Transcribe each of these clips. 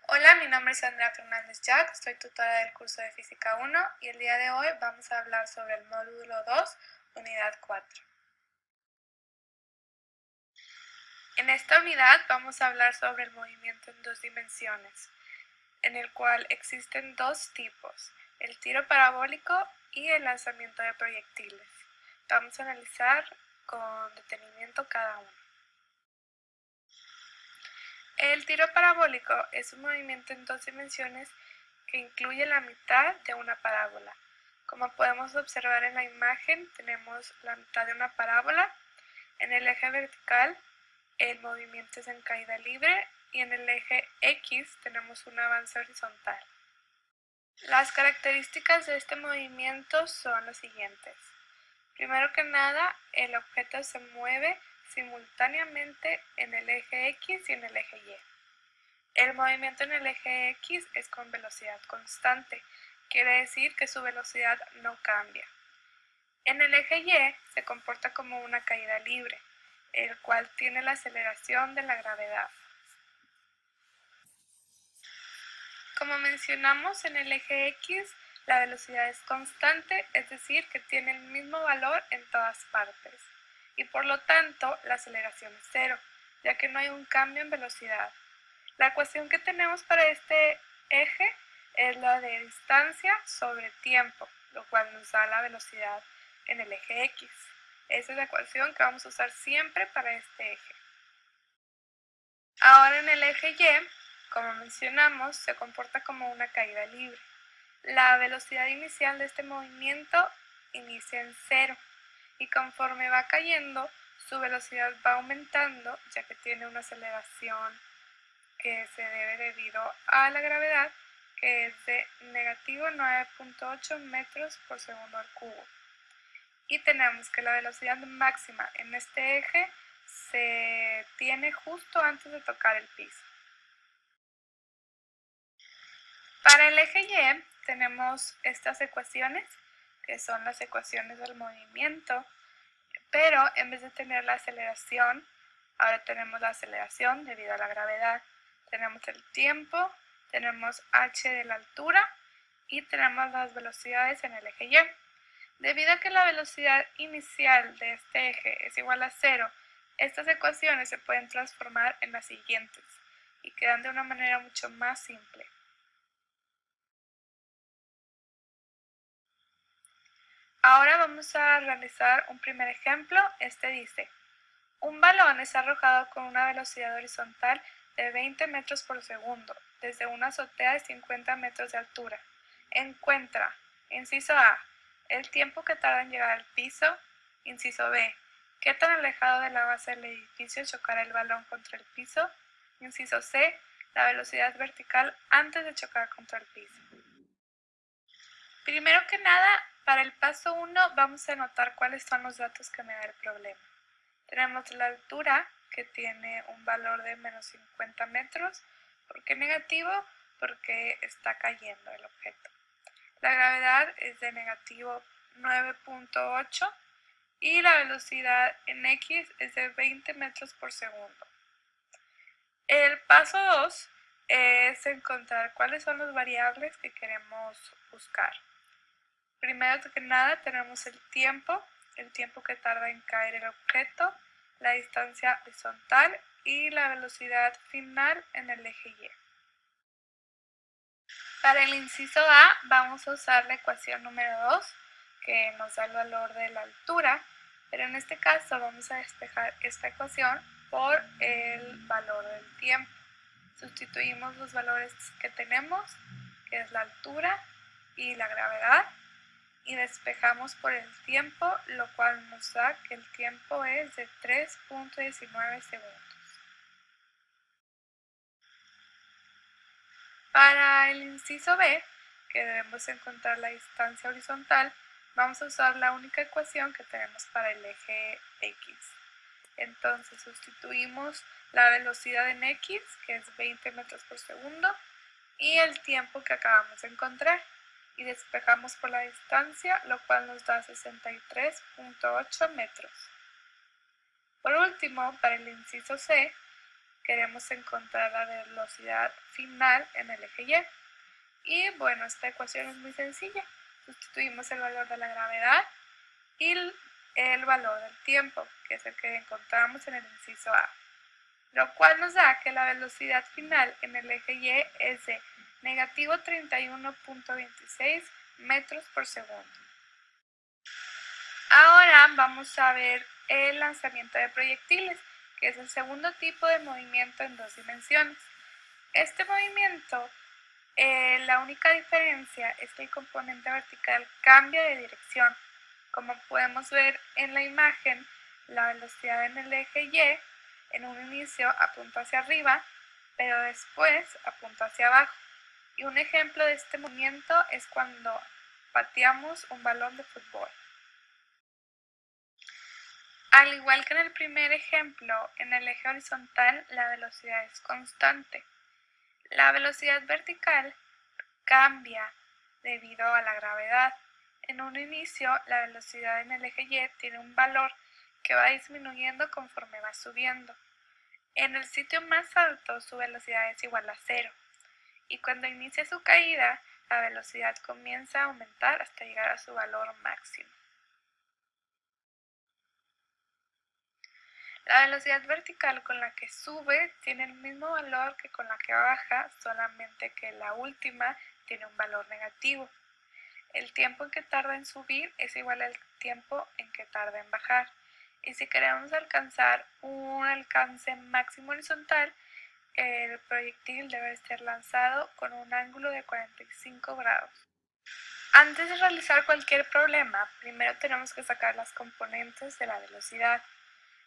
Hola, mi nombre es Andrea Fernández Jack, soy tutora del curso de Física 1 y el día de hoy vamos a hablar sobre el módulo 2, unidad 4. En esta unidad vamos a hablar sobre el movimiento en dos dimensiones, en el cual existen dos tipos, el tiro parabólico y el lanzamiento de proyectiles. Vamos a analizar con detenimiento cada uno. El tiro parabólico es un movimiento en dos dimensiones que incluye la mitad de una parábola. Como podemos observar en la imagen, tenemos la mitad de una parábola. En el eje vertical, el movimiento es en caída libre y en el eje X tenemos un avance horizontal. Las características de este movimiento son las siguientes. Primero que nada, el objeto se mueve simultáneamente en el eje X y en el eje Y. El movimiento en el eje X es con velocidad constante, quiere decir que su velocidad no cambia. En el eje Y se comporta como una caída libre, el cual tiene la aceleración de la gravedad. Como mencionamos, en el eje X la velocidad es constante, es decir, que tiene el mismo valor en todas partes, y por lo tanto la aceleración es cero, ya que no hay un cambio en velocidad. La ecuación que tenemos para este eje es la de distancia sobre tiempo, lo cual nos da la velocidad en el eje X. Esa es la ecuación que vamos a usar siempre para este eje. Ahora en el eje Y, como mencionamos, se comporta como una caída libre. La velocidad inicial de este movimiento inicia en cero y conforme va cayendo, su velocidad va aumentando ya que tiene una aceleración que se debe debido a la gravedad, que es de negativo 9.8 metros por segundo al cubo. Y tenemos que la velocidad máxima en este eje se tiene justo antes de tocar el piso. Para el eje Y tenemos estas ecuaciones, que son las ecuaciones del movimiento, pero en vez de tener la aceleración, ahora tenemos la aceleración debido a la gravedad. Tenemos el tiempo, tenemos h de la altura y tenemos las velocidades en el eje Y. Debido a que la velocidad inicial de este eje es igual a 0, estas ecuaciones se pueden transformar en las siguientes y quedan de una manera mucho más simple. Ahora vamos a realizar un primer ejemplo. Este dice: un balón es arrojado con una velocidad horizontal de 20 metros por segundo desde una azotea de 50 metros de altura. Encuentra, inciso A, el tiempo que tarda en llegar al piso. Inciso B, qué tan alejado de la base del edificio chocará el balón contra el piso. Inciso C, la velocidad vertical antes de chocar contra el piso. Primero que nada, para el paso 1 vamos a anotar cuáles son los datos que me da el problema. Tenemos la altura, que tiene un valor de menos 50 metros. ¿Por qué negativo? Porque está cayendo el objeto. La gravedad es de negativo 9.8 y la velocidad en X es de 20 metros por segundo. El paso 2 es encontrar cuáles son las variables que queremos buscar. Primero que nada tenemos el tiempo que tarda en caer el objeto, la distancia horizontal y la velocidad final en el eje Y. Para el inciso A vamos a usar la ecuación número 2, que nos da el valor de la altura, pero en este caso vamos a despejar esta ecuación por el valor del tiempo. Sustituimos los valores que tenemos, que es la altura y la gravedad, y despejamos por el tiempo, lo cual nos da que el tiempo es de 3.19 segundos. Para el inciso B, que debemos encontrar la distancia horizontal, vamos a usar la única ecuación que tenemos para el eje X. Entonces sustituimos la velocidad en X, que es 20 metros por segundo, y el tiempo que acabamos de encontrar, y despejamos por la distancia, lo cual nos da 63.8 metros. Por último, para el inciso C, queremos encontrar la velocidad final en el eje Y. Y bueno, esta ecuación es muy sencilla. Sustituimos el valor de la gravedad y el valor del tiempo, que es el que encontramos en el inciso A, lo cual nos da que la velocidad final en el eje Y es de negativo 31.26 metros por segundo. Ahora vamos a ver el lanzamiento de proyectiles, que es el segundo tipo de movimiento en dos dimensiones. Este movimiento, la única diferencia es que el componente vertical cambia de dirección. Como podemos ver en la imagen, la velocidad en el eje Y en un inicio apunta hacia arriba, pero después apunta hacia abajo. Y un ejemplo de este movimiento es cuando pateamos un balón de fútbol. Al igual que en el primer ejemplo, en el eje horizontal la velocidad es constante. La velocidad vertical cambia debido a la gravedad. En un inicio, la velocidad en el eje Y tiene un valor que va disminuyendo conforme va subiendo. En el sitio más alto, su velocidad es igual a 0. Y cuando inicia su caída, la velocidad comienza a aumentar hasta llegar a su valor máximo. La velocidad vertical con la que sube tiene el mismo valor que con la que baja, solamente que la última tiene un valor negativo. El tiempo en que tarda en subir es igual al tiempo en que tarda en bajar. Y si queremos alcanzar un alcance máximo horizontal, el proyectil debe ser lanzado con un ángulo de 45 grados. Antes de realizar cualquier problema, primero tenemos que sacar las componentes de la velocidad.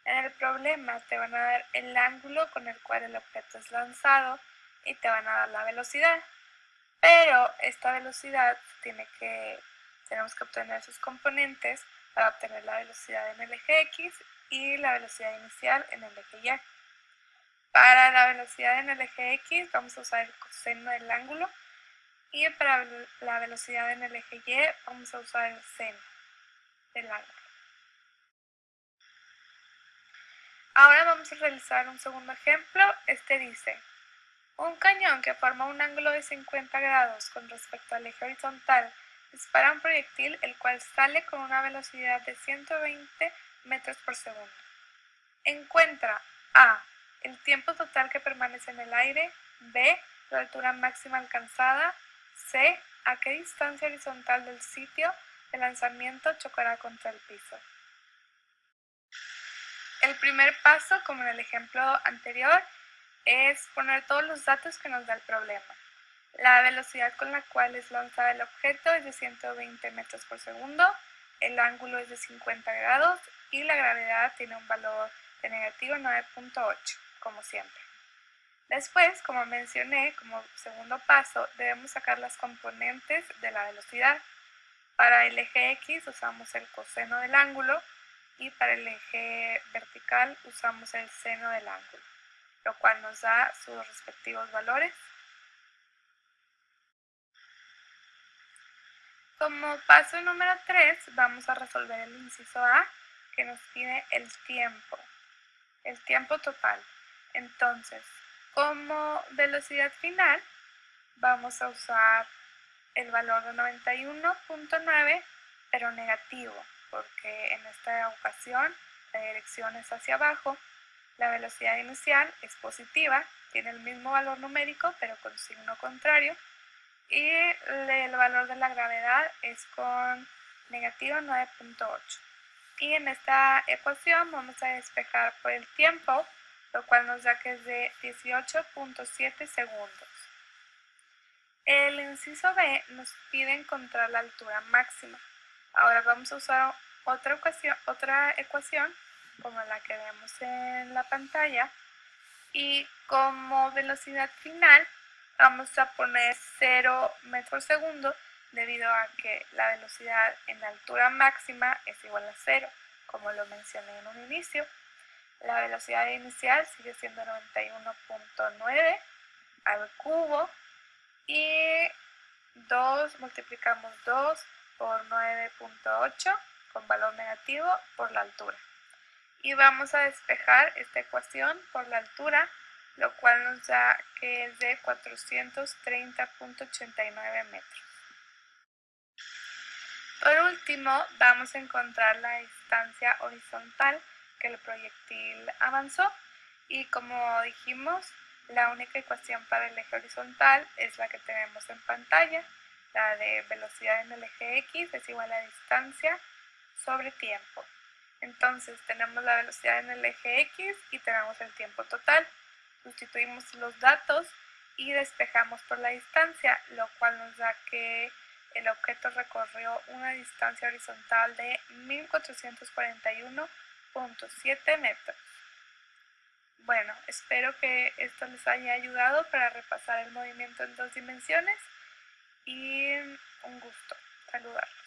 En el problema te van a dar el ángulo con el cual el objeto es lanzado y te van a dar la velocidad. Pero esta velocidad tenemos que obtener sus componentes para obtener la velocidad en el eje X y la velocidad inicial en el eje Y. Para la velocidad en el eje X vamos a usar el coseno del ángulo y para la velocidad en el eje Y vamos a usar el seno del ángulo. Ahora vamos a realizar un segundo ejemplo. Este dice: un cañón que forma un ángulo de 50 grados con respecto al eje horizontal dispara un proyectil el cual sale con una velocidad de 120 metros por segundo. Encuentra A. el tiempo total que permanece en el aire, B. la altura máxima alcanzada, C. a qué distancia horizontal del sitio de lanzamiento chocará contra el piso. El primer paso, como en el ejemplo anterior, es poner todos los datos que nos da el problema. La velocidad con la cual es lanzado el objeto es de 120 metros por segundo, el ángulo es de 50 grados y la gravedad tiene un valor de negativo 9.8, como siempre. Después, como mencioné, como segundo paso, debemos sacar las componentes de la velocidad. Para el eje X usamos el coseno del ángulo y para el eje vertical usamos el seno del ángulo, lo cual nos da sus respectivos valores. Como paso número 3 vamos a resolver el inciso A, que nos pide el tiempo total. Entonces, como velocidad final vamos a usar el valor de 91.9, pero negativo, porque en esta ocasión la dirección es hacia abajo. La velocidad inicial es positiva, tiene el mismo valor numérico, pero con signo contrario. Y el valor de la gravedad es con negativo 9.8. Y en esta ecuación vamos a despejar por el tiempo, lo cual nos da que es de 18.7 segundos. El inciso B nos pide encontrar la altura máxima. Ahora vamos a usar otra ecuación como la que vemos en la pantalla, y como velocidad final vamos a poner 0 metros por segundo debido a que la velocidad en la altura máxima es igual a 0, como lo mencioné en un inicio. La velocidad inicial sigue siendo 91.9 al cubo y multiplicamos 2 por 9.8 con valor negativo por la altura. Y vamos a despejar esta ecuación por la altura, lo cual nos da que es de 430.89 metros. Por último, vamos a encontrar la distancia horizontal que el proyectil avanzó, y como dijimos, la única ecuación para el eje horizontal es la que tenemos en pantalla, la de velocidad en el eje X es igual a distancia sobre tiempo. Entonces tenemos la velocidad en el eje X y tenemos el tiempo total. Sustituimos los datos y despejamos por la distancia, lo cual nos da que el objeto recorrió una distancia horizontal de 1441.7 metros. Bueno, espero que esto les haya ayudado para repasar el movimiento en 2 dimensiones y un gusto saludarlos.